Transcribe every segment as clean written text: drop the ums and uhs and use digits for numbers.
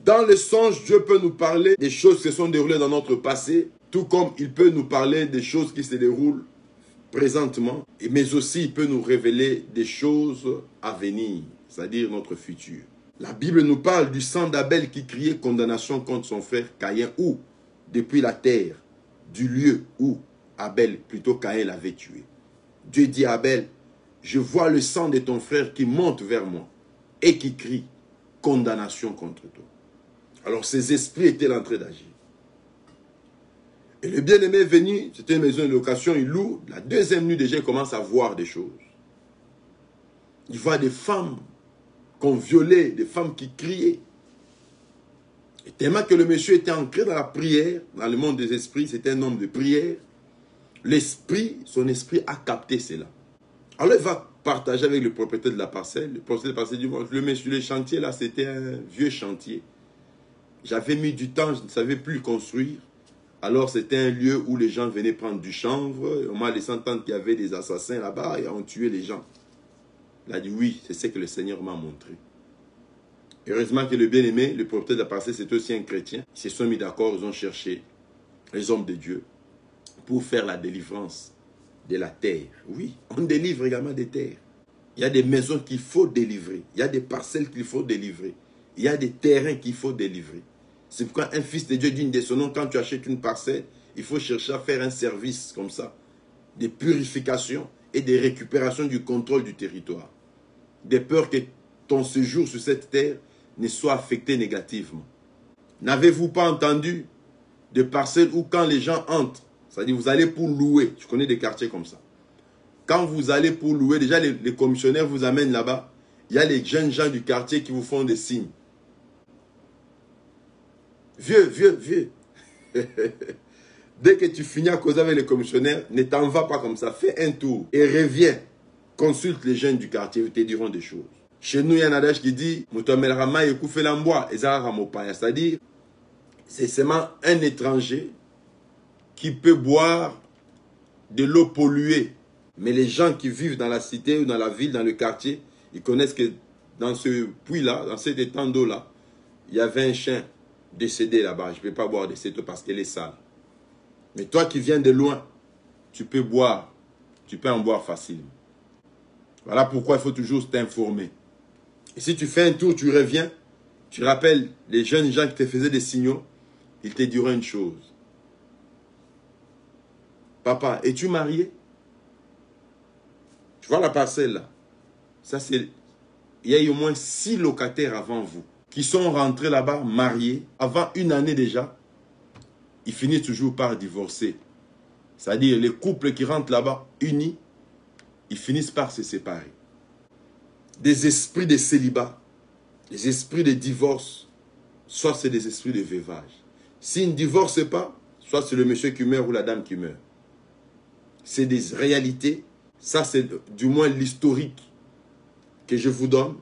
Dans le songe, Dieu peut nous parler des choses qui se sont déroulées dans notre passé, tout comme il peut nous parler des choses qui se déroulent présentement, mais aussi il peut nous révéler des choses à venir, c'est-à-dire notre futur. La Bible nous parle du sang d'Abel qui criait condamnation contre son frère Caïn, ou depuis la terre, du lieu où Abel, plutôt Caïn, l'avait tué. Dieu dit à Abel, je vois le sang de ton frère qui monte vers moi et qui crie condamnation contre toi. Alors ces esprits étaient en train d'agir. Et le bien-aimé est venu, c'était une maison de location, il loue. La deuxième nuit déjà, il commence à voir des choses. Il voit des femmes qu'on violait, des femmes qui criaient. Et tellement que le monsieur était ancré dans la prière, dans le monde des esprits, c'était un homme de prière. Son esprit a capté cela. Alors il va partager avec le propriétaire de la parcelle. Le propriétaire de la parcelle dit, le chantier là, c'était un vieux chantier. J'avais mis du temps, je ne savais plus construire. Alors c'était un lieu où les gens venaient prendre du chanvre. On m'a laissé entendre qu'il y avait des assassins là-bas et on tuait les gens. Il a dit oui, c'est ce que le Seigneur m'a montré. Heureusement que le bien-aimé, le propriétaire de la parcelle, c'est aussi un chrétien. Ils se sont mis d'accord, ils ont cherché les hommes de Dieu pour faire la délivrance de la terre. Oui, on délivre également des terres. Il y a des maisons qu'il faut délivrer. Il y a des parcelles qu'il faut délivrer. Il y a des terrains qu'il faut délivrer. C'est pourquoi un fils de Dieu digne de son nom, quand tu achètes une parcelle, il faut chercher à faire un service comme ça, de purification et de récupération du contrôle du territoire. De peur que ton séjour sur cette terre ne soit affecté négativement. N'avez-vous pas entendu de parcelles où quand les gens entrent, c'est-à-dire vous allez pour louer, je connais des quartiers comme ça. Quand vous allez pour louer, déjà les commissionnaires vous amènent là-bas, il y a les jeunes gens du quartier qui vous font des signes. Vieux. Dès que tu finis à causer avec les commissionnaires, ne t'en vas pas comme ça. Fais un tour et reviens. Consulte les jeunes du quartier, ils te diront des choses. Chez nous, il y a un adage qui dit c'est-à-dire, c'est seulement un étranger qui peut boire de l'eau polluée. Mais les gens qui vivent dans la cité ou dans la ville, dans le quartier, ils connaissent que dans ce puits-là, dans cet étang d'eau-là, il y avait un chien décédé là-bas. Je ne peux pas boire de cette eau parce qu'elle est sale. Mais toi qui viens de loin, tu peux boire. Tu peux en boire facilement. Voilà pourquoi il faut toujours t'informer. Et si tu fais un tour, tu reviens, tu rappelles les jeunes gens qui te faisaient des signaux, ils te diront une chose. Papa, es-tu marié? Tu vois la parcelle là? Ça c'est... Il y a eu au moins 6 locataires avant vous qui sont rentrés là-bas mariés avant une année déjà. Ils finissent toujours par divorcer. C'est-à-dire les couples qui rentrent là-bas unis, ils finissent par se séparer. Des esprits de célibat, des esprits de divorce, soit c'est des esprits de veuvage. S'ils ne divorcent pas, soit c'est le monsieur qui meurt ou la dame qui meurt. C'est des réalités, ça c'est du moins l'historique que je vous donne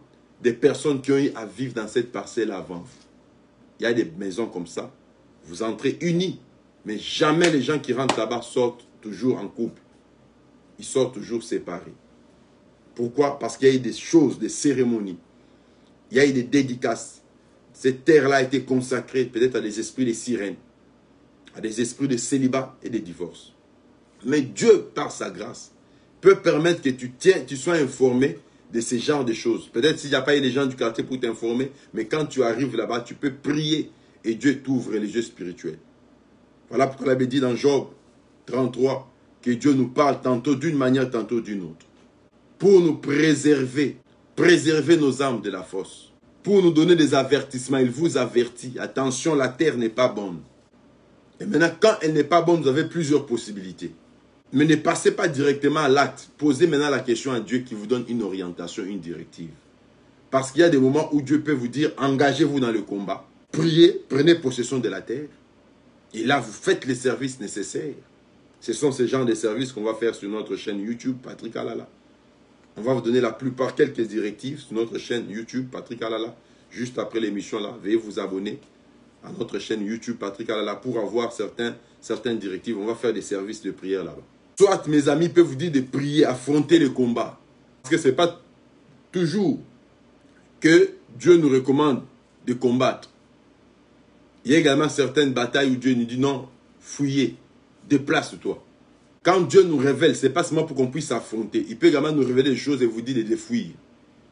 des personnes qui ont eu à vivre dans cette parcelle avant vous. Il y a des maisons comme ça, vous entrez unis, mais jamais les gens qui rentrent là-bas sortent toujours en couple. Ils sortent toujours séparés. Pourquoi? Parce qu'il y a eu des choses, des cérémonies. Il y a eu des dédicaces. Cette terre-là a été consacrée peut-être à des esprits de sirènes, à des esprits de célibat et de divorce. Mais Dieu, par sa grâce, peut permettre que tu sois informé de ce genre de choses. Peut-être s'il n'y a pas eu les gens du quartier pour t'informer, mais quand tu arrives là-bas, tu peux prier et Dieu t'ouvre les yeux spirituels. Voilà pourquoi il avait dit dans Job 33 que Dieu nous parle tantôt d'une manière, tantôt d'une autre. Pour nous préserver nos âmes de la fosse. Pour nous donner des avertissements, il vous avertit. Attention, la terre n'est pas bonne. Et maintenant, quand elle n'est pas bonne, vous avez plusieurs possibilités. Mais ne passez pas directement à l'acte. Posez maintenant la question à Dieu qui vous donne une orientation, une directive. Parce qu'il y a des moments où Dieu peut vous dire, engagez-vous dans le combat. Priez, prenez possession de la terre. Et là, vous faites les services nécessaires. Ce sont ces genres de services qu'on va faire sur notre chaîne YouTube, Patrick Alala. On va vous donner la plupart, quelques directives sur notre chaîne YouTube, Patrick Alala. Juste après l'émission là, veuillez vous abonner à notre chaîne YouTube, Patrick Alala, pour avoir certaines directives. On va faire des services de prière là-bas. Soit mes amis peuvent vous dire de prier, affronter le combat. Parce que ce n'est pas toujours que Dieu nous recommande de combattre. Il y a également certaines batailles où Dieu nous dit non, fouillez, déplace-toi. Quand Dieu nous révèle, ce n'est pas seulement pour qu'on puisse affronter. Il peut également nous révéler des choses et vous dire de les fuir.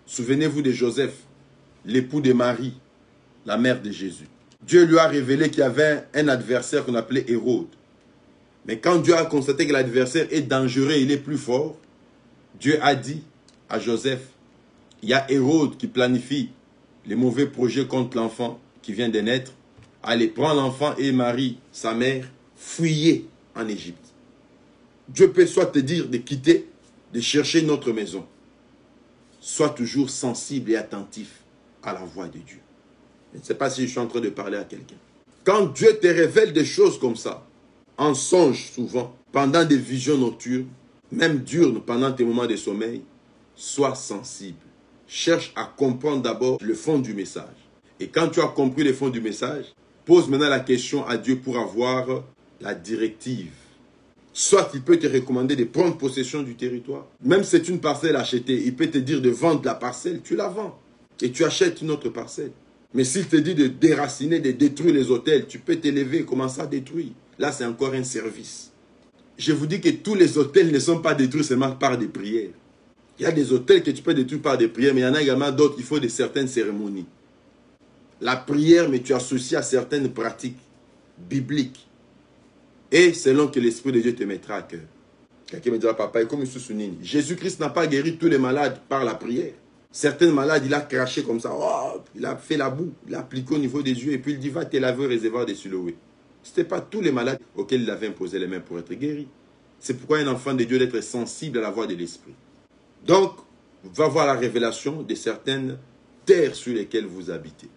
Souvenez-vous de Joseph, l'époux de Marie, la mère de Jésus. Dieu lui a révélé qu'il y avait un adversaire qu'on appelait Hérode. Mais quand Dieu a constaté que l'adversaire est dangereux, il est plus fort, Dieu a dit à Joseph, il y a Hérode qui planifie les mauvais projets contre l'enfant qui vient de naître. Allez, prends l'enfant et Marie, sa mère, fuyez en Égypte. Dieu peut soit te dire de quitter, de chercher notre maison. Sois toujours sensible et attentif à la voix de Dieu. Je ne sais pas si je suis en train de parler à quelqu'un. Quand Dieu te révèle des choses comme ça, en songe souvent, pendant des visions nocturnes, même diurnes pendant tes moments de sommeil, sois sensible. Cherche à comprendre d'abord le fond du message. Et quand tu as compris le fond du message, pose maintenant la question à Dieu pour avoir la directive. Soit il peut te recommander de prendre possession du territoire. Même si c'est une parcelle achetée, il peut te dire de vendre la parcelle, tu la vends. Et tu achètes une autre parcelle. Mais s'il te dit de déraciner, de détruire les hôtels, tu peux t'élever et commencer à détruire. Là, c'est encore un service. Je vous dis que tous les hôtels ne sont pas détruits seulement par des prières. Il y a des hôtels que tu peux détruire par des prières, mais il y en a également d'autres, il faut de certaines cérémonies. La prière, mais tu associes à certaines pratiques bibliques. Et selon que l'Esprit de Dieu te mettra à cœur. Quelqu'un me dira, papa, et comme Jésus-Christ n'a pas guéri tous les malades par la prière. Certains malades, il a craché comme ça. Oh, il a fait la boue. Il a appliqué au niveau des yeux. Et puis il dit, va te laver au réservoir de Siloé. Ce n'était pas tous les malades auxquels il avait imposé les mains pour être guéri. C'est pourquoi un enfant de Dieu doit être sensible à la voix de l'Esprit. Donc, va voir la révélation de certaines terres sur lesquelles vous habitez.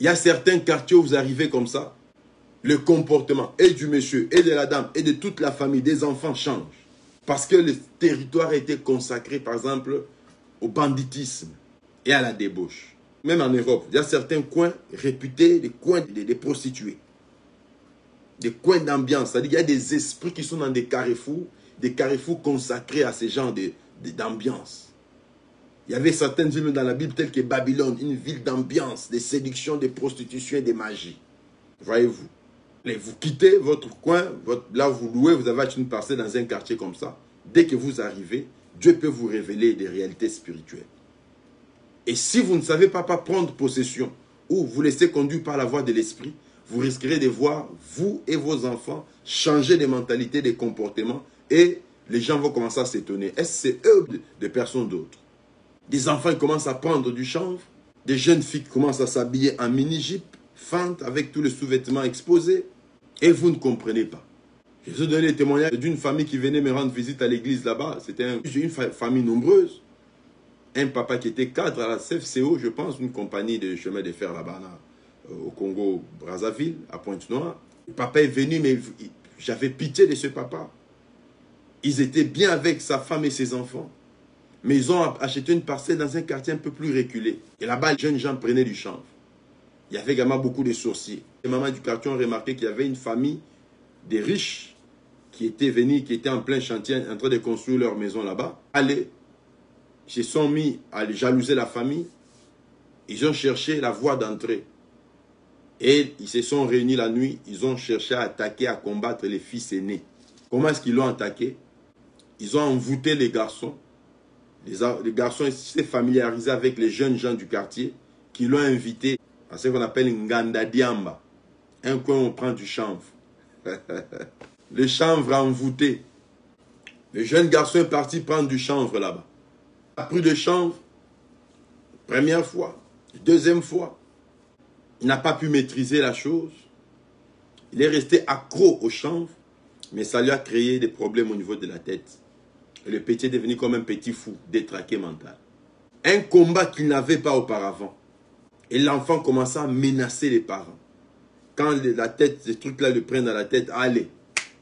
Il y a certains quartiers où vous arrivez comme ça. Le comportement et du monsieur, et de la dame, et de toute la famille, des enfants change. Parce que le territoire a été consacré, par exemple, au banditisme et à la débauche. Même en Europe, il y a certains coins réputés, des coins des prostituées. Des coins d'ambiance. C'est-à-dire qu'il y a des esprits qui sont dans des carrefours consacrés à ces genres d'ambiance. Il y avait certaines villes dans la Bible telles que Babylone, une ville d'ambiance, de séduction, de prostitution et de magie. Voyez-vous. Vous quittez votre coin, là vous louez, vous avez une parcelle dans un quartier comme ça. Dès que vous arrivez, Dieu peut vous révéler des réalités spirituelles. Et si vous ne savez pas prendre possession ou vous laissez conduire par la voix de l'esprit, vous risquerez de voir, vous et vos enfants, changer de mentalité, de comportement et les gens vont commencer à s'étonner. Est-ce que c'est eux de personnes d'autres? Des enfants ils commencent à prendre du chanvre, des jeunes filles qui commencent à s'habiller en mini-jupe, fente avec tous les sous-vêtements exposés. Et vous ne comprenez pas. Je vous ai donné le témoignage d'une famille qui venait me rendre visite à l'église là-bas. C'était une famille nombreuse. Un papa qui était cadre à la CFCO, je pense, une compagnie de chemin de fer là-bas, au Congo, Brazzaville, à Pointe-Noire. Le papa est venu, mais j'avais pitié de ce papa. Ils étaient bien avec sa femme et ses enfants. Mais ils ont acheté une parcelle dans un quartier un peu plus reculé. Et là-bas, les jeunes gens prenaient du chanvre. Il y avait également beaucoup de sorciers. Les mamans du quartier ont remarqué qu'il y avait une famille des riches qui étaient venus, qui étaient en plein chantier, en train de construire leur maison là-bas. Allez, ils se sont mis à jalouser la famille. Ils ont cherché la voie d'entrée. Et ils se sont réunis la nuit. Ils ont cherché à attaquer, à combattre les fils aînés. Comment est-ce qu'ils l'ont attaqué? Ils ont envoûté les garçons. Les garçons s'étaient familiarisés avec les jeunes gens du quartier qui l'ont invité à ce qu'on appelle une Nganda Diamba. Un coin où on prend du chanvre. Le chanvre envoûté. Le jeune garçon est parti prendre du chanvre là-bas. Il a pris le chanvre. Première fois. Deuxième fois. Il n'a pas pu maîtriser la chose. Il est resté accro au chanvre. Mais ça lui a créé des problèmes au niveau de la tête. Et le petit est devenu comme un petit fou, détraqué mental. Un combat qu'il n'avait pas auparavant. Et l'enfant commençait à menacer les parents. Quand la tête, ces trucs-là le prennent dans la tête, allez,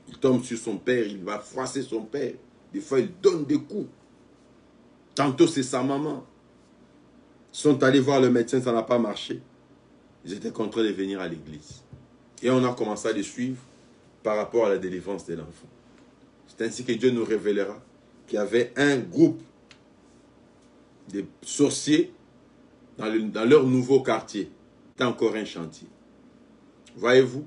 il tombe sur son père, il va froisser son père. Des fois, il donne des coups. Tantôt, c'est sa maman. Ils sont allés voir le médecin, ça n'a pas marché. Ils étaient contraints de venir à l'église. Et on a commencé à les suivre par rapport à la délivrance de l'enfant. C'est ainsi que Dieu nous révélera qu'il y avait un groupe de sorciers dans leur nouveau quartier. C'était encore un chantier. Voyez-vous?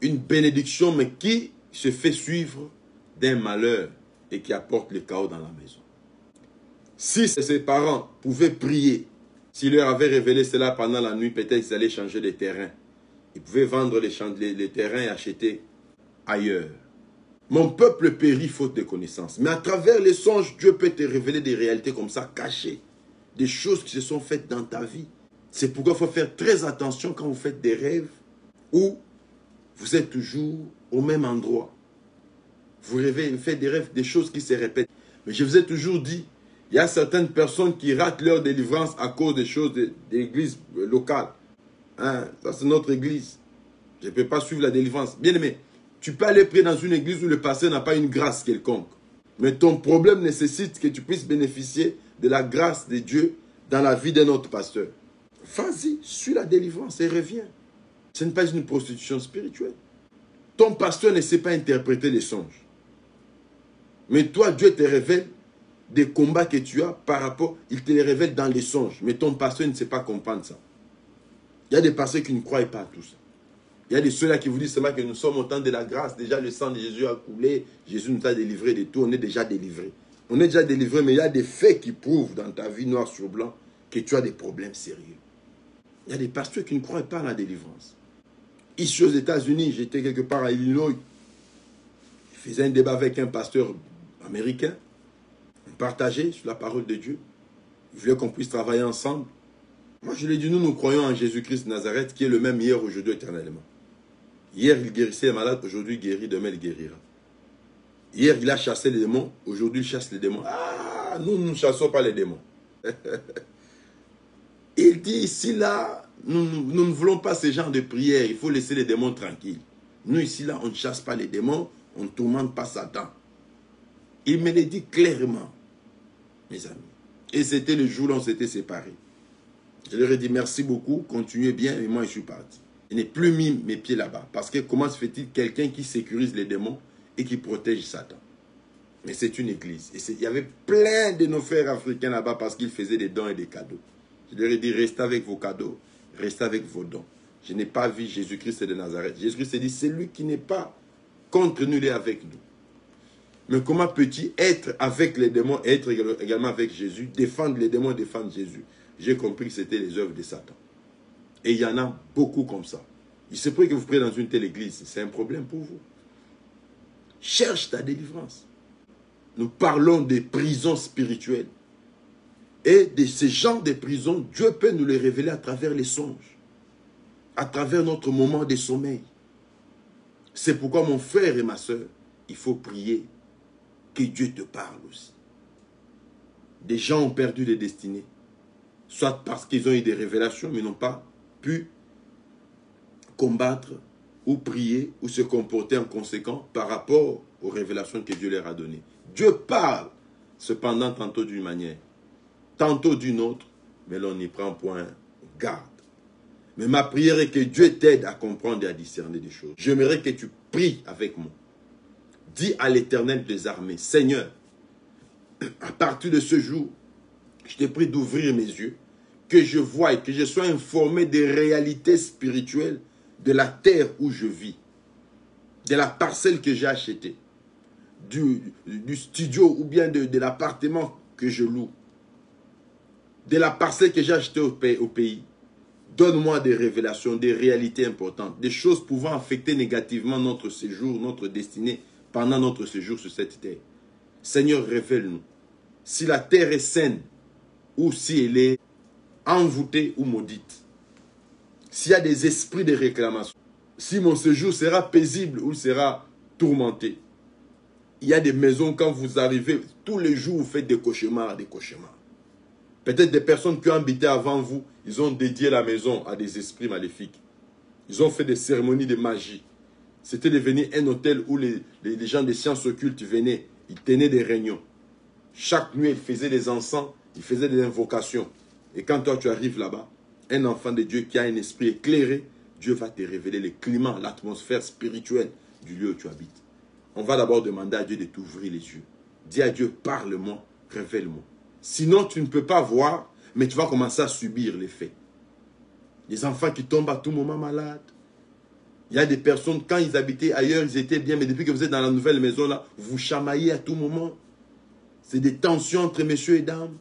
Une bénédiction, mais qui se fait suivre d'un malheur et qui apporte le chaos dans la maison. Si ses parents pouvaient prier, s'il leur avait révélé cela pendant la nuit, peut-être qu'ils allaient changer de terrain. Ils pouvaient vendre les terrains et acheter ailleurs. Mon peuple périt faute de connaissances. Mais à travers les songes, Dieu peut te révéler des réalités comme ça, cachées. Des choses qui se sont faites dans ta vie. C'est pourquoi il faut faire très attention quand vous faites des rêves où vous êtes toujours au même endroit. Vous rêvez, vous faites des rêves, des choses qui se répètent. Mais je vous ai toujours dit, il y a certaines personnes qui ratent leur délivrance à cause des choses de l'église locale. Hein, ça, c'est notre église. Je ne peux pas suivre la délivrance. Bien aimé, tu peux aller prier dans une église où le pasteur n'a pas une grâce quelconque. Mais ton problème nécessite que tu puisses bénéficier de la grâce de Dieu dans la vie d'un autre pasteur. Vas-y, suis la délivrance et reviens. Ce n'est pas une prostitution spirituelle. Ton pasteur ne sait pas interpréter les songes. Mais toi, Dieu te révèle des combats que tu as par rapport, il te les révèle dans les songes. Mais ton pasteur ne sait pas comprendre ça. Il y a des pasteurs qui ne croient pas à tout ça. Il y a des ceux-là qui vous disent seulement que nous sommes au temps de la grâce. Déjà, le sang de Jésus a coulé. Jésus nous a délivrés de tout. On est déjà délivrés. On est déjà délivrés, mais il y a des faits qui prouvent dans ta vie noir sur blanc que tu as des problèmes sérieux. Il y a des pasteurs qui ne croient pas à la délivrance. Ici aux États-Unis, j'étais quelque part à Illinois. Je faisais un débat avec un pasteur américain. On partageait sur la parole de Dieu. Il voulait qu'on puisse travailler ensemble. Moi, je lui ai dit, nous croyons en Jésus-Christ de Nazareth, qui est le même hier, aujourd'hui, éternellement. Hier, il guérissait les malades, aujourd'hui, il guérit, demain, il guérira. Hier, il a chassé les démons, aujourd'hui, il chasse les démons. Ah, nous ne chassons pas les démons. Il dit, ici, là, nous ne voulons pas ce genre de prière, il faut laisser les démons tranquilles. Nous, ici, là, on ne chasse pas les démons, on ne tourmente pas Satan. Il me l'a dit clairement, mes amis. Et c'était le jour où on s'était séparés. Je leur ai dit merci beaucoup, continuez bien, et moi je suis parti. Je n'ai plus mis mes pieds là-bas. Parce que comment se fait-il quelqu'un qui sécurise les démons et qui protège Satan? Mais c'est une église. Et il y avait plein de nos frères africains là-bas parce qu'ils faisaient des dons et des cadeaux. Je leur ai dit restez avec vos cadeaux, restez avec vos dons. Je n'ai pas vu Jésus-Christ de Nazareth. Jésus-Christ a dit c'est lui qui n'est pas contre nous, il est avec nous. Mais comment peut-il être avec les démons et être également avec Jésus, défendre les démons et défendre Jésus? J'ai compris que c'était les œuvres de Satan. Et il y en a beaucoup comme ça. Il se peut que vous priez dans une telle église. C'est un problème pour vous. Cherche ta délivrance. Nous parlons des prisons spirituelles. Et de ces genres de prisons, Dieu peut nous les révéler à travers les songes. À travers notre moment de sommeil. C'est pourquoi mon frère et ma soeur, il faut prier que Dieu te parle aussi. Des gens ont perdu des destinées. Soit parce qu'ils ont eu des révélations, mais n'ont pas pu combattre ou prier ou se comporter en conséquent par rapport aux révélations que Dieu leur a données. Dieu parle, cependant, tantôt d'une manière, tantôt d'une autre, mais l'on n'y prend point garde. Mais ma prière est que Dieu t'aide à comprendre et à discerner des choses. J'aimerais que tu pries avec moi. Dis à l'Éternel des armées, Seigneur, à partir de ce jour, je te prie d'ouvrir mes yeux, que je voie et que je sois informé des réalités spirituelles de la terre où je vis, de la parcelle que j'ai achetée, du studio ou bien de l'appartement que je loue, de la parcelle que j'ai achetée au pays. Donne-moi des révélations, des réalités importantes, des choses pouvant affecter négativement notre séjour, notre destinée pendant notre séjour sur cette terre. Seigneur, révèle-nous si la terre est saine ou si elle est envoûtée ou maudite. S'il y a des esprits de réclamation, si mon séjour sera paisible ou sera tourmenté. Il y a des maisons, quand vous arrivez, tous les jours, vous faites des cauchemars, des cauchemars. Peut-être des personnes qui ont habité avant vous, ils ont dédié la maison à des esprits maléfiques. Ils ont fait des cérémonies de magie. C'était devenu un hôtel où les gens des sciences occultes venaient, ils tenaient des réunions. Chaque nuit, ils faisaient des encens, ils faisaient des invocations. Et quand toi, tu arrives là-bas, un enfant de Dieu qui a un esprit éclairé, Dieu va te révéler le climat, l'atmosphère spirituelle du lieu où tu habites. On va d'abord demander à Dieu de t'ouvrir les yeux. Dis à Dieu, parle-moi, révèle-moi. Sinon, tu ne peux pas voir, mais tu vas commencer à subir l'effet. Les enfants qui tombent à tout moment malades. Il y a des personnes, quand ils habitaient ailleurs, ils étaient bien, mais depuis que vous êtes dans la nouvelle maison, là, vous chamaillez à tout moment. C'est des tensions entre messieurs et dames,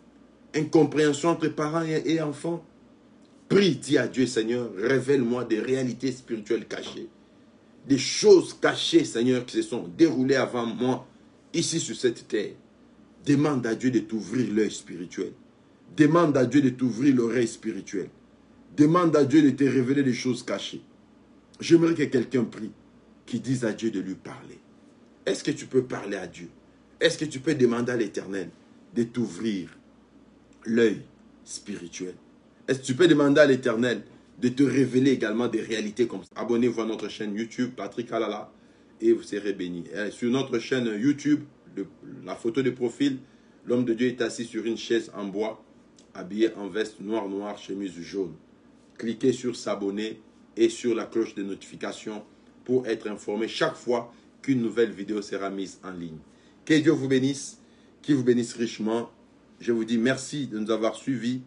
incompréhension entre parents et enfants. Prie, dis à Dieu, Seigneur, révèle-moi des réalités spirituelles cachées. Des choses cachées, Seigneur, qui se sont déroulées avant moi, ici sur cette terre. Demande à Dieu de t'ouvrir l'œil spirituel. Demande à Dieu de t'ouvrir l'oreille spirituelle. Demande à Dieu de te révéler des choses cachées. J'aimerais que quelqu'un prie, qui dise à Dieu de lui parler. Est-ce que tu peux parler à Dieu? Est-ce que tu peux demander à l'Éternel de t'ouvrir l'œil spirituel? Est-ce que tu peux demander à l'Éternel de te révéler également des réalités comme ça? Abonnez-vous à notre chaîne YouTube, Patrick Alala, et vous serez bénis. Sur notre chaîne YouTube, la photo de profil, l'homme de Dieu est assis sur une chaise en bois, habillé en veste noire, chemise jaune. Cliquez sur s'abonner et sur la cloche de notification pour être informé chaque fois qu'une nouvelle vidéo sera mise en ligne. Que Dieu vous bénisse, qu'il vous bénisse richement. Je vous dis merci de nous avoir suivis.